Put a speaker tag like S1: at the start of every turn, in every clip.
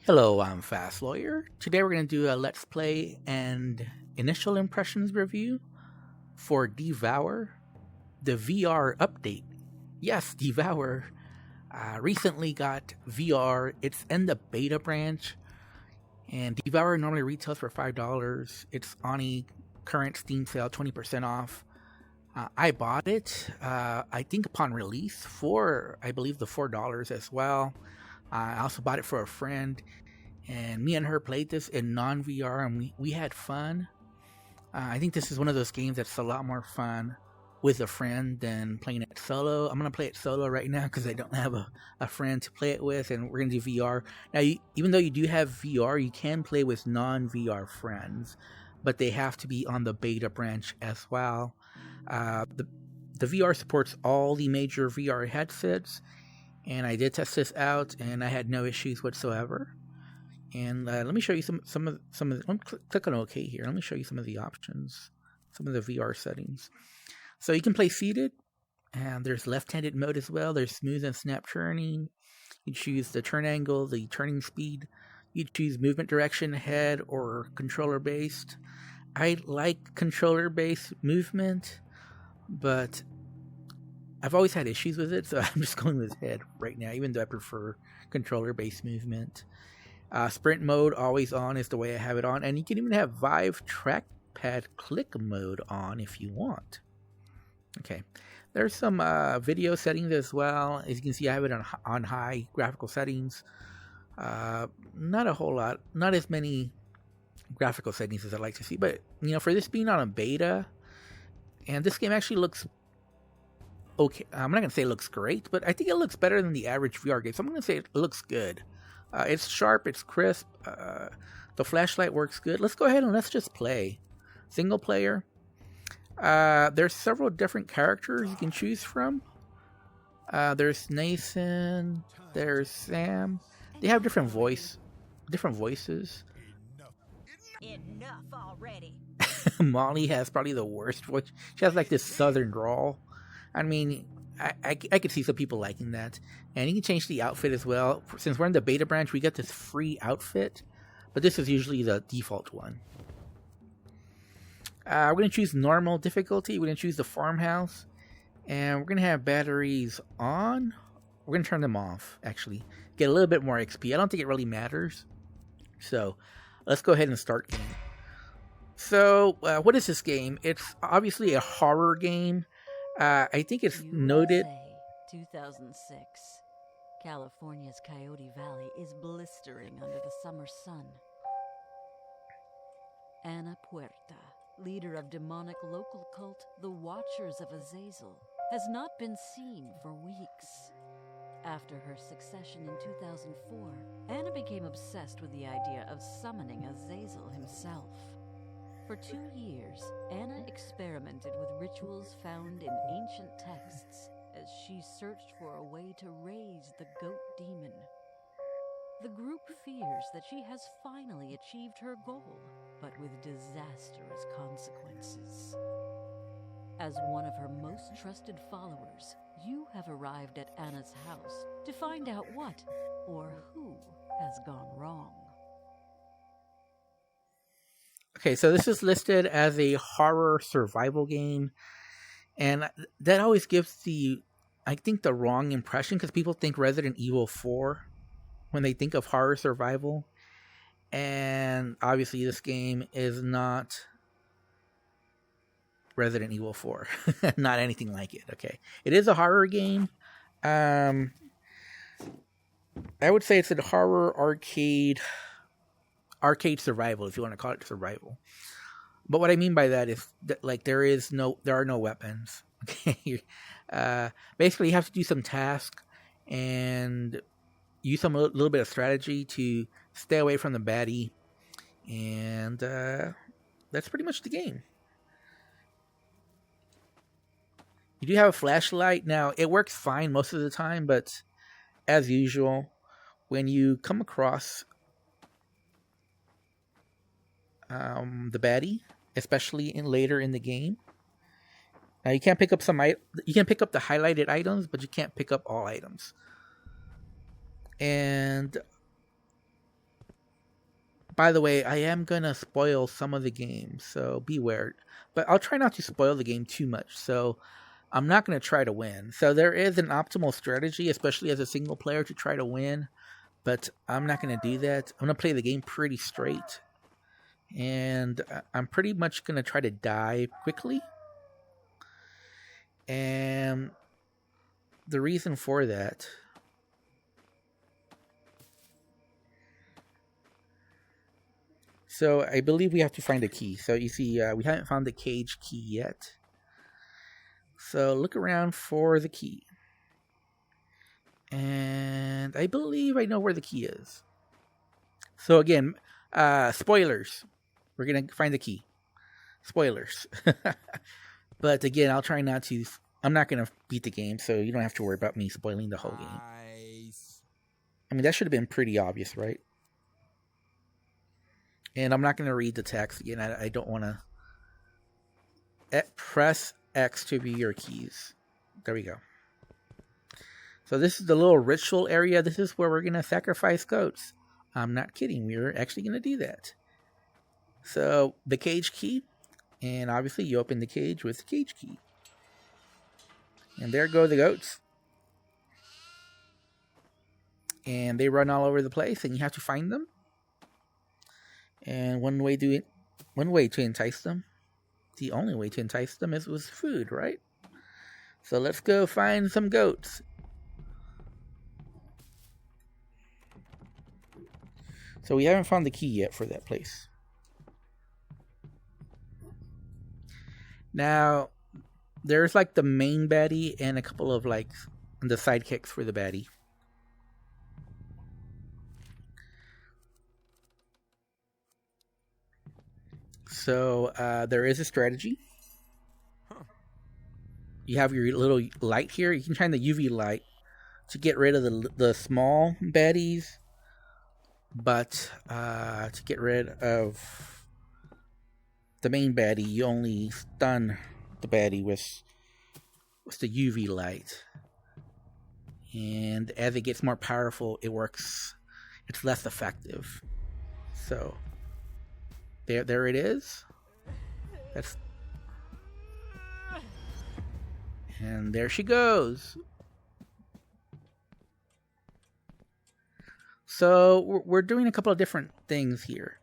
S1: Hello, I'm Fast Lawyer. Today we're going to do a Let's Play and initial impressions review for DEVOUR, the VR update. Yes, DEVOUR recently got VR. It's in the beta branch, and DEVOUR normally retails for $5. It's on a current Steam sale, 20% off. I bought it, I think upon release, for, I believe, the $4 as well. I also bought it for a friend, and me and her played this in non-VR, and we had fun. I think this is one of those games that's a lot more fun with a friend than playing it solo. I'm going to play it solo right now because I don't have a friend to play it with, and we're going to do VR. Now, even though you do have VR, you can play with non-VR friends, but they have to be on the beta branch as well. The VR supports all the major VR headsets, and I did test this out, and I had no issues whatsoever. And let me show you some of the. I'm click on OK here. Let me show you some of the options, some of the VR settings. So you can play seated, and there's left-handed mode as well. There's smooth and snap turning. You choose the turn angle, the turning speed. You choose movement direction, head or controller-based. I like controller-based movement, but I've always had issues with it, so I'm just going with head right now, even though I prefer controller-based movement. Sprint mode, always on, is the way I have it on. And you can even have Vive trackpad click mode on if you want. Okay. There's some video settings as well. As you can see, I have it on high graphical settings. Not a whole lot. Not as many graphical settings as I'd like to see. But, for this being on a beta, and this game actually looks okay. I'm not going to say it looks great, but I think it looks better than the average VR game. So I'm going to say it looks good. It's sharp, it's crisp, the flashlight works good. Let's go ahead and let's just play. Single player. There's several different characters you can choose from. There's Nathan, there's Sam. They have different voices.
S2: Enough already.
S1: Molly has probably the worst voice. She has like this southern drawl. I mean, I could see some people liking that. And you can change the outfit as well. Since we're in the beta branch, we get this free outfit, but this is usually the default one. We're going to choose normal difficulty. We're going to choose the farmhouse, and we're going to have batteries on. We're going to turn them off, actually. Get a little bit more XP. I don't think it really matters. So let's go ahead and start game. So what is this game? It's obviously a horror game. I think it's noted.
S2: 2006. California's Coyote Valley is blistering under the summer sun. Ana Puerta, leader of demonic local cult the Watchers of Azazel, has not been seen for weeks. After her succession in 2004, Ana became obsessed with the idea of summoning Azazel himself. For 2 years, Ana experimented with rituals found in ancient texts as she searched for a way to raise the goat demon. The group fears that she has finally achieved her goal, but with disastrous consequences. As one of her most trusted followers, you have arrived at Ana's house to find out what or who has gone wrong.
S1: Okay, so this is listed as a horror survival game, and that always gives the wrong impression, because people think Resident Evil 4 when they think of horror survival, and obviously this game is not Resident Evil 4, not anything like it. Okay, it is a horror game. I would say it's a horror arcade survival, if you want to call it survival. But what I mean by that is that, like, there are no weapons. Okay, basically you have to do some tasks and use some little bit of strategy to stay away from the baddie, and that's pretty much the game. You do have a flashlight. Now, it works fine most of the time, but as usual, when you come across the baddie, especially later in the game. Now you can pick up you can pick up the highlighted items, but you can't pick up all items. And By the way, I am going to spoil some of the game, so beware. But I'll try not to spoil the game too much, so I'm not going to try to win. So there is an optimal strategy, especially as a single player, to try to win. But I'm not going to do that. I'm going to play the game pretty straight. And I'm pretty much going to try to die quickly. And the reason for that... So I believe we have to find a key. So you see, we haven't found the cage key yet. So look around for the key. And I believe I know where the key is. So again, spoilers. We're going to find the key. Spoilers. But again, I'll try not to. I'm not going to beat the game, so you don't have to worry about me spoiling the whole game. I mean, that should have been pretty obvious, right? And I'm not going to read the text again. I don't want to. Press X to view your keys. There we go. So this is the little ritual area. This is where we're going to sacrifice goats. I'm not kidding. We're actually going to do that. So the cage key. And obviously you open the cage with the cage key. And there go the goats. And they run all over the place. And you have to find them. And one way to entice them, the only way to entice them is with food, right? So let's go find some goats. So we haven't found the key yet for that place. Now, there's like the main baddie and a couple of like the sidekicks for the baddie. So there is a strategy. You have your little light here. You can shine the UV light to get rid of the small baddies. But to get rid of the main baddie, you only stun the baddie with the UV light. And as it gets more powerful, it's less effective. So there it is. And there she goes. So we're doing a couple of different things here.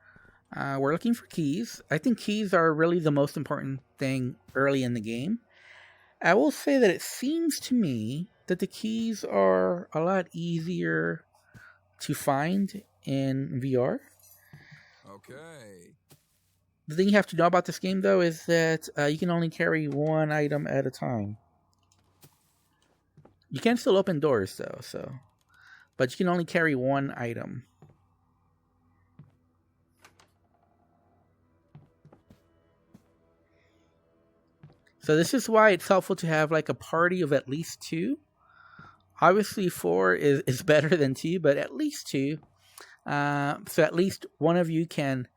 S1: We're looking for keys. I think keys are really the most important thing early in the game. I will say that it seems to me that the keys are a lot easier to find in VR.
S3: Okay.
S1: The thing you have to know about this game, though, is that you can only carry one item at a time. You can still open doors, though, but you can only carry one item. So this is why it's helpful to have like a party of at least 2. Obviously 4 is better than 2, but at least 2. So at least one of you can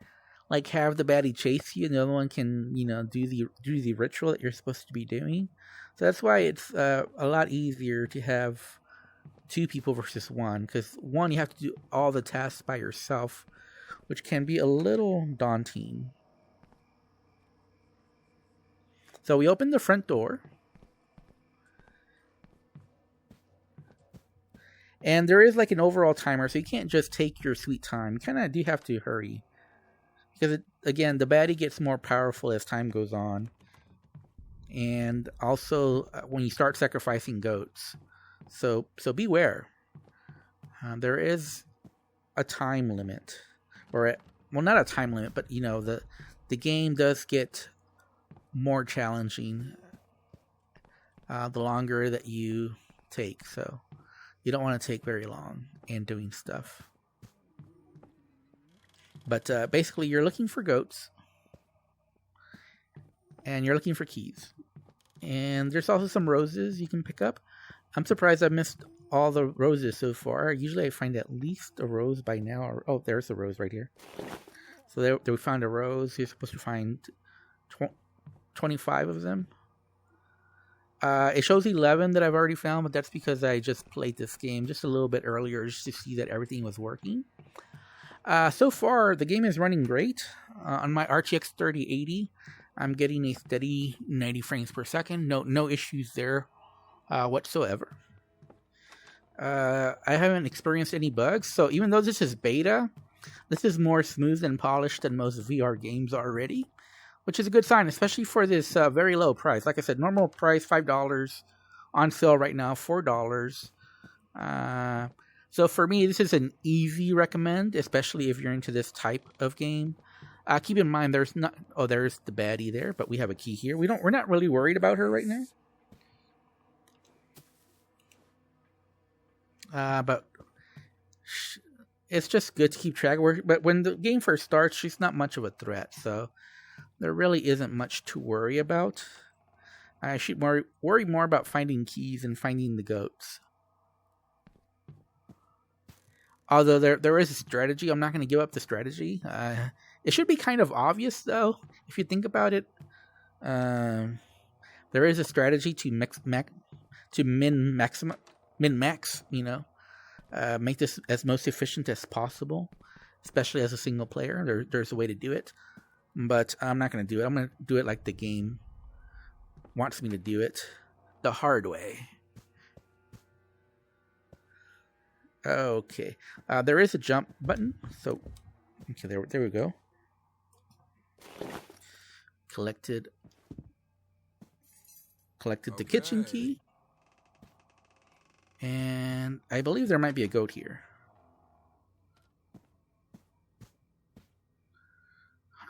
S1: like have the baddie chase you, and the other one can, do the ritual that you're supposed to be doing. So that's why it's a lot easier to have 2 people versus 1, because 1 you have to do all the tasks by yourself, which can be a little daunting. So we open the front door. And there is like an overall timer, so you can't just take your sweet time. You kind of do have to hurry. Because, again, the baddie gets more powerful as time goes on. And also when you start sacrificing goats. So beware. There is a time limit. Well, not a time limit, but, the game does get more challenging the longer that you take. So you don't want to take very long in doing stuff. But basically you're looking for goats. And you're looking for keys. And there's also some roses you can pick up. I'm surprised I missed all the roses so far. Usually I find at least a rose by now. Oh, there's a rose right here. So there we found a rose. You're supposed to find 25 of them. It shows 11 that I've already found, but that's because I just played this game just a little bit earlier just to see that everything was working. So far, the game is running great. On my RTX 3080, I'm getting a steady 90 frames per second. No issues there whatsoever. I haven't experienced any bugs, so even though this is beta, this is more smooth and polished than most VR games already, which is a good sign, especially for this very low price. Like I said, normal price $5, on sale right now $4. So for me, this is an easy recommend, especially if you're into this type of game. Keep in mind, there's not. Oh, there's the baddie there, but we have a key here. We're not really worried about her right now. But it's just good to keep track of her. But when the game first starts, she's not much of a threat, so there really isn't much to worry about. I should worry more about finding keys and finding the goats. Although there is a strategy, I'm not going to give up the strategy. It should be kind of obvious, though, if you think about it. There is a strategy to min-max, make this as most efficient as possible, especially as a single player. There's a way to do it, but I'm not going to do it. I'm going to do it like the game wants me to do it, the hard way. Okay, there is a jump button, so okay, there we go. Collected the kitchen key, and I believe there might be a goat here.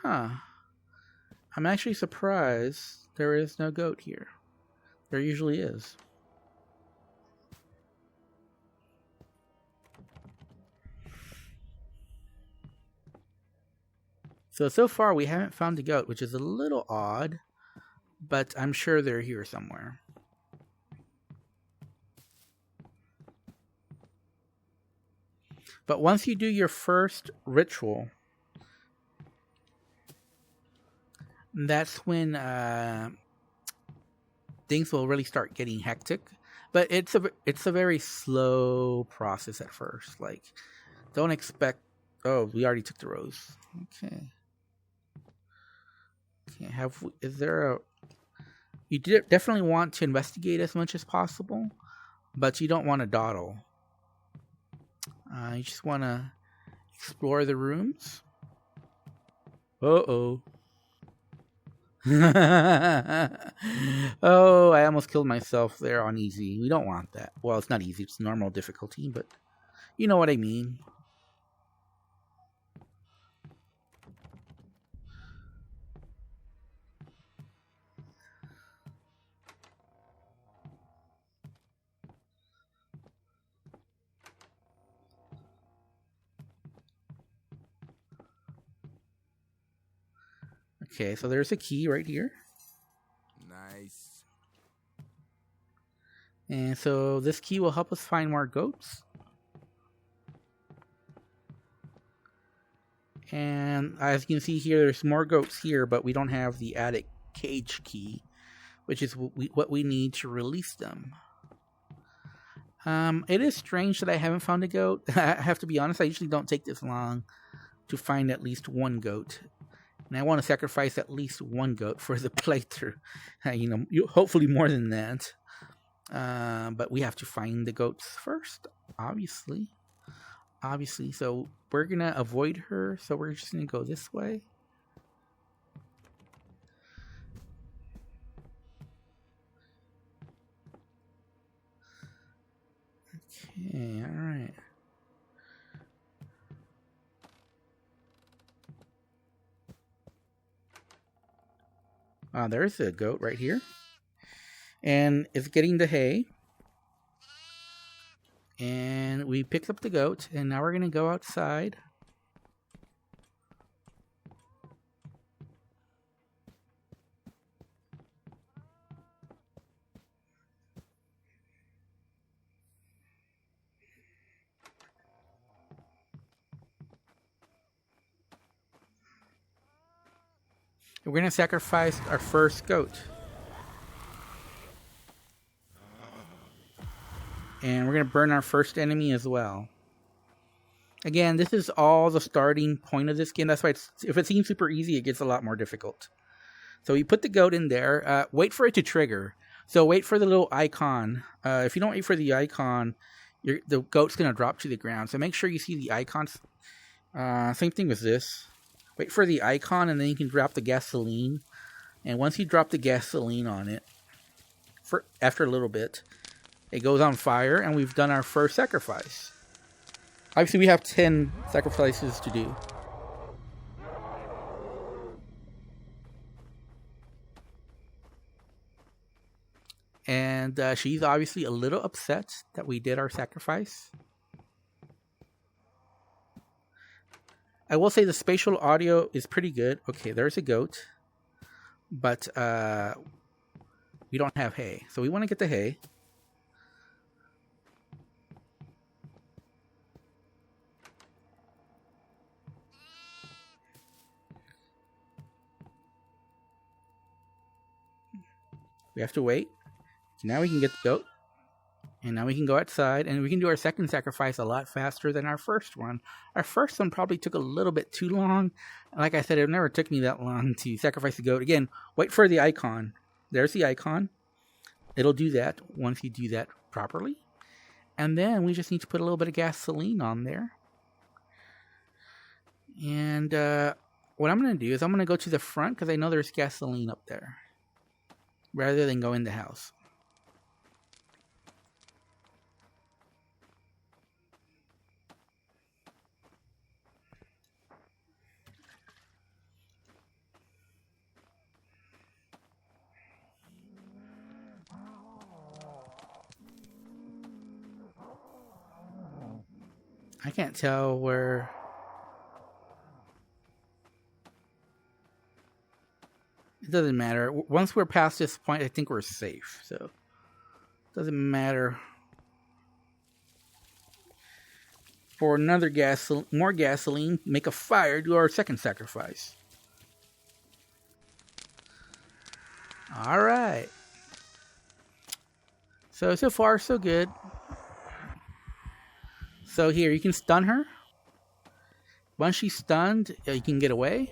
S1: I'm actually surprised there is no goat here. There usually is. So far we haven't found a goat, which is a little odd, but I'm sure they're here somewhere. But once you do your first ritual, that's when things will really start getting hectic. But it's a very slow process at first. Like, don't expect. Oh, we already took the rose. Okay. Is there a? You definitely want to investigate as much as possible, but you don't want to dawdle. You just want to explore the rooms. Oh, I almost killed myself there on easy. We don't want that. Well, it's not easy. It's normal difficulty, but you know what I mean. Okay, so there's a key right here.
S3: Nice.
S1: And so this key will help us find more goats. And as you can see here, there's more goats here, but we don't have the attic cage key, which is what we need to release them. It is strange that I haven't found a goat. I have to be honest, I usually don't take this long to find at least one goat. And I want to sacrifice at least one goat for the playthrough. Hopefully more than that. But we have to find the goats first, obviously. So we're going to avoid her. So we're just going to go this way. Okay, alright. There's a goat right here. And it's getting the hay. And we picked up the goat. And now we're going to go outside. We're going to sacrifice our first goat. And we're going to burn our first enemy as well. Again, this is all the starting point of this game. That's why if it seems super easy, it gets a lot more difficult. So you put the goat in there. Wait for it to trigger. So wait for the little icon. If you don't wait for the icon, the goat's going to drop to the ground. So make sure you see the icons. Same thing with this. Wait for the icon, and then you can drop the gasoline. And once you drop the gasoline on it, after a little bit, it goes on fire, and we've done our first sacrifice. Obviously, we have 10 sacrifices to do. And she's obviously a little upset that we did our sacrifice. I will say the spatial audio is pretty good. Okay, there's a goat. But we don't have hay. So we want to get the hay. We have to wait. So now we can get the goat. And now we can go outside. And we can do our second sacrifice a lot faster than our first one. Our first one probably took a little bit too long. Like I said, it never took me that long to sacrifice the goat. Again, wait for the icon. There's the icon. It'll do that once you do that properly. And then we just need to put a little bit of gasoline on there. And what I'm going to do is I'm going to go to the front because I know there's gasoline up there, rather than go in the house. I can't tell where... It doesn't matter. Once we're past this point, I think we're safe. So, it doesn't matter. For another more gasoline, make a fire, do our second sacrifice. Alright. So far, so good. So here, you can stun her. Once she's stunned, you can get away.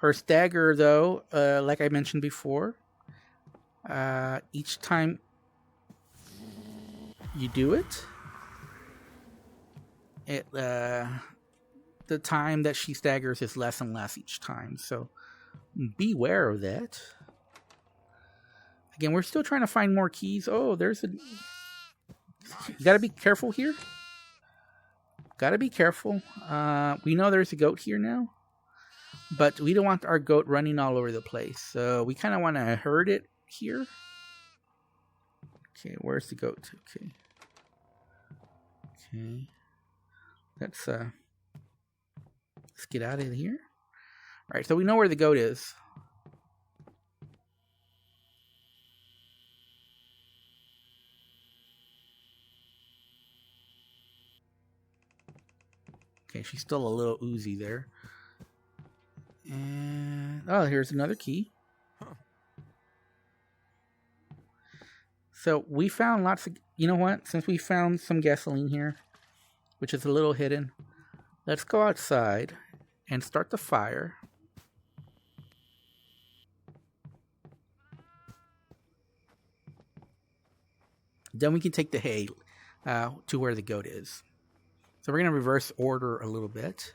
S1: Her stagger, though, like I mentioned before, each time you do it, the time that she staggers is less and less each time. So beware of that. Again, we're still trying to find more keys. Oh, there's a... You gotta be careful here. Gotta be careful. We know there's a goat here now. But we don't want our goat running all over the place. So we kind of want to herd it here. Okay, where's the goat? Okay. Okay. Let's get out of here. Alright, so we know where the goat is. Okay, she's still a little oozy there. And oh, here's another key. So we found lots of... You know what? Since we found some gasoline here, which is a little hidden, let's go outside and start the fire. Then we can take the hay to where the goat is. So we're going to reverse order a little bit.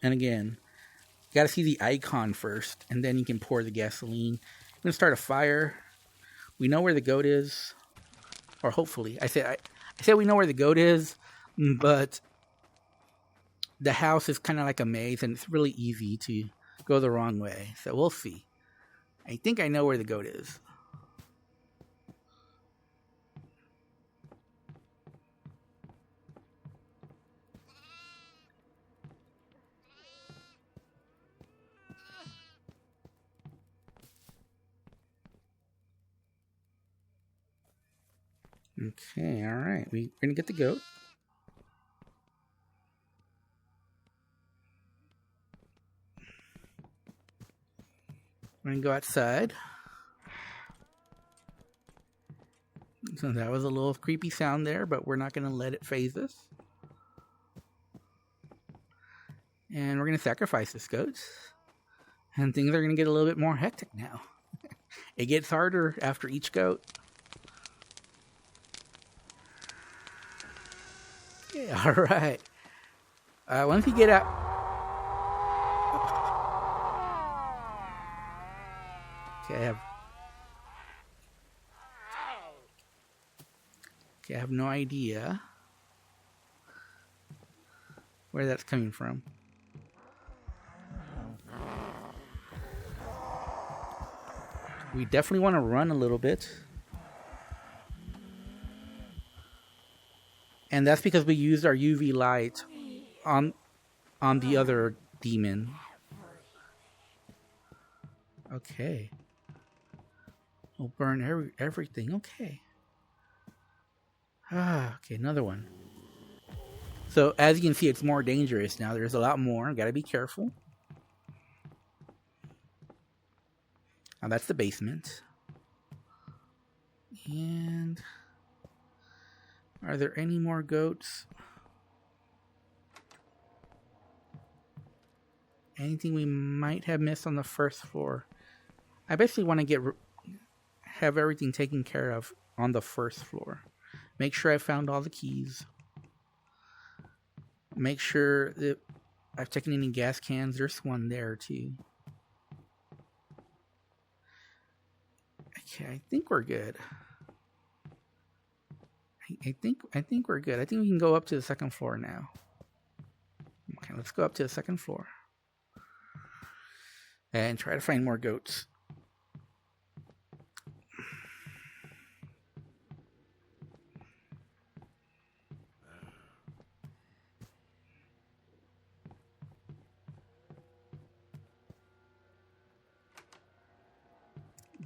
S1: And again, you got to see the icon first, and then you can pour the gasoline. I'm going to start a fire. We know where the goat is, or hopefully. I said we know where the goat is, but the house is kind of like a maze, and it's really easy to go the wrong way. So we'll see. I think I know where the goat is. Okay, alright. We're going to get the goat. We're going to go outside. So that was a little creepy sound there, but we're not going to let it phase us. And we're going to sacrifice this goat. And things are going to get a little bit more hectic now. It gets harder after each goat. Yeah, all right. Once you get out... Okay, I have no idea where that's coming from. We definitely want to run a little bit. And that's because we used our UV light on the other demon. Okay. We'll burn everything. Okay. Okay, another one. So, as you can see, it's more dangerous now. There's a lot more. Gotta be careful. Now, that's the basement. And... are there any more goats? Anything we might have missed on the first floor? I basically want to have everything taken care of on the first floor. Make sure I found all the keys. Make sure that I've taken any gas cans. There's one there too. Okay, I think we're good. I think we're good. I think we can go up to the second floor now. Okay, let's go up to the second floor. And try to find more goats.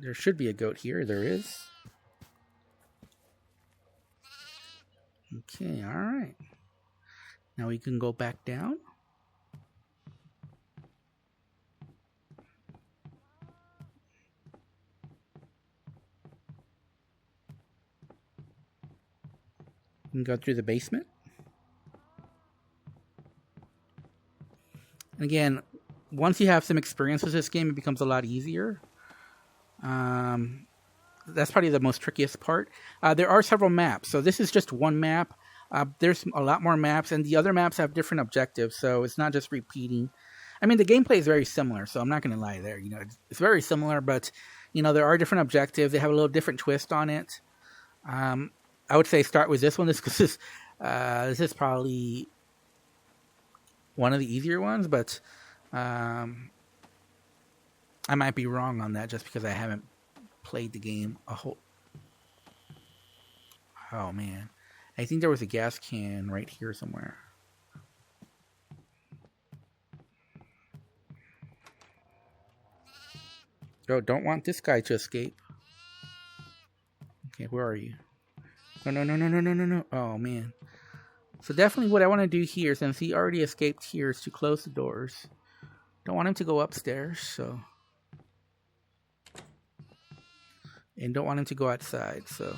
S1: There should be a goat here. There is. Okay, alright. Now we can go back down. We can go through the basement. And again, once you have some experience with this game, it becomes a lot easier. That's probably the most trickiest part. There are several maps, so this is just one map. There's a lot more maps, and the other maps have different objectives, so it's not just repeating. I mean, the gameplay is very similar, so I'm not going to lie there. You know, it's very similar, but you know, there are different objectives. They have a little different twist on it. I would say start with this one, because this is probably one of the easier ones, but I might be wrong on that just because I haven't played the game a whole... Oh, man. I think there was a gas can right here somewhere. Oh, don't want this guy to escape. Okay, where are you? No. Oh, man. So definitely what I want to do here, since he already escaped here, is to close the doors. Don't want him to go upstairs, so... And don't want him to go outside, so...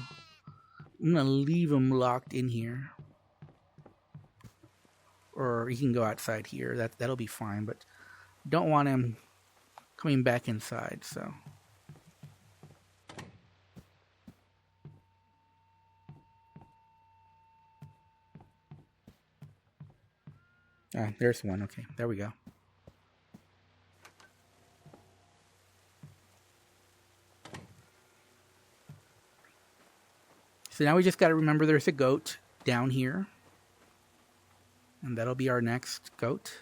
S1: I'm going to leave him locked in here. Or he can go outside here. That'll be fine, but... Don't want him coming back inside, so... Ah, there's one. Okay, there we go. So now we just got to remember there's a goat down here. And that'll be our next goat.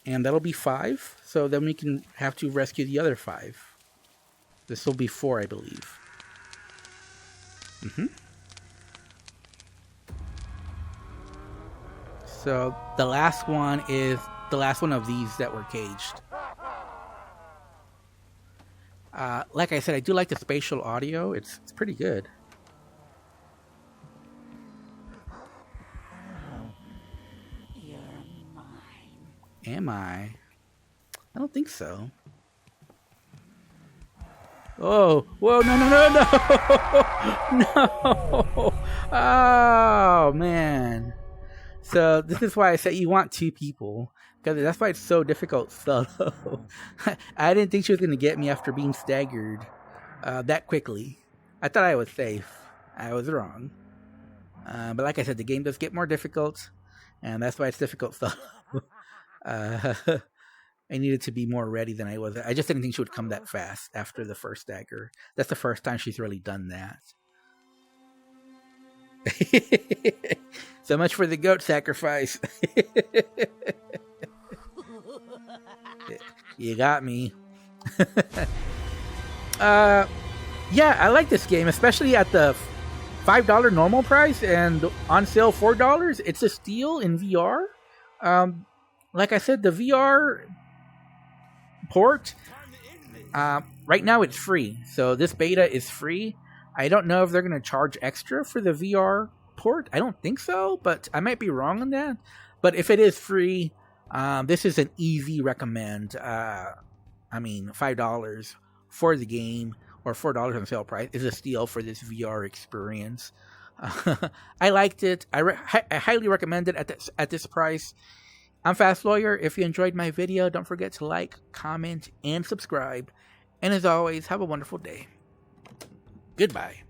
S1: And that'll be 5. So then we can have to rescue the other 5. This will be 4, I believe. So the last one is the last one of these that were caged. Like I said, I do like the spatial audio. It's pretty good.
S2: You're mine.
S1: Am I? I don't think so. Oh, whoa, no, no, no, no. No. Oh, man. So this is why I said you want two people. Because that's why it's so difficult solo. I didn't think she was going to get me after being staggered that quickly. I thought I was safe. I was wrong. But like I said, the game does get more difficult. And that's why it's difficult solo. I needed to be more ready than I was. I just didn't think she would come that fast after the first stagger. That's the first time she's really done that. So much for the goat sacrifice. You got me. Yeah, I like this game, especially at the $5 normal price and on sale $4. It's a steal in VR. Like I said, the VR port, right now it's free. So this beta is free. I don't know if they're going to charge extra for the VR port. I don't think so, but I might be wrong on that. But if it is free, this is an easy recommend. $5 for the game or $4 on sale price is a steal for this VR experience. I liked it. I highly recommend it at this price. I'm Fast Lawyer. If you enjoyed my video, don't forget to like, comment, and subscribe. And as always, have a wonderful day. Goodbye.